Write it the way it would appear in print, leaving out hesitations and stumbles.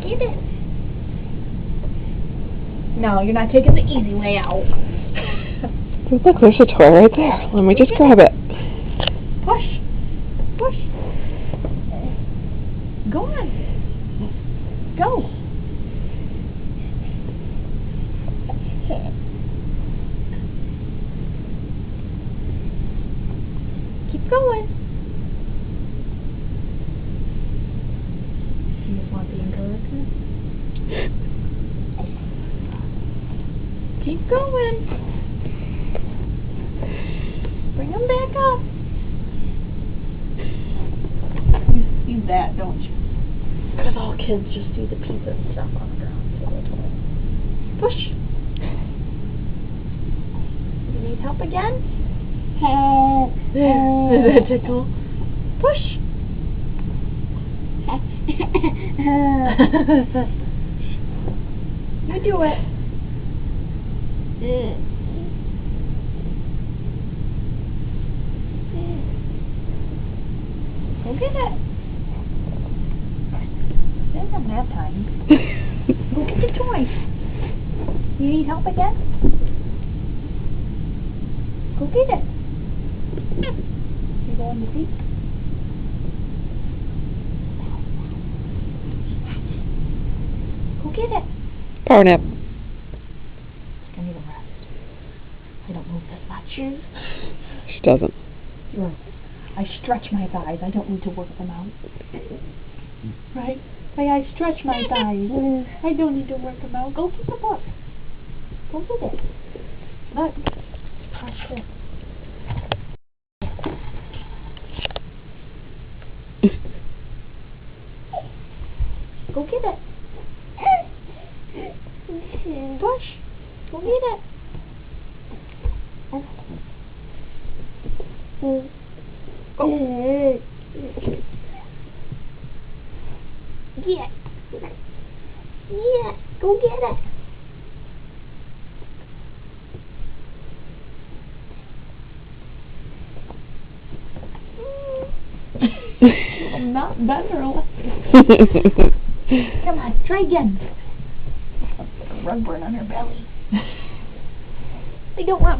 get it. No, you're not taking the easy way out. Look, there's a toy right there. Let me just grab it. Push. Push. Go on. Go. Keep going. You just want the encouragement? Keep going. Bring them back up. You that, don't you? Because all kids just do the pizza and stuff on the ground. So they don't. Push. You need help again? Does that tickle? Push. You do it. Go get it. They don't have time. Go get the toy. You need help again? Go get it. You going to sleep? Go get it. Power nap. I need a rest. I don't move this much. She doesn't. I stretch my thighs. I don't need to work them out. Right? I stretch my thighs. I don't need to work them out. Go get the book. Go get it. Look. Watch this. Go get it. Push. Go get it. Go. Yeah. Yeah. Go get it. I'm not better. Come on, try again. Rug burn on her belly. I don't want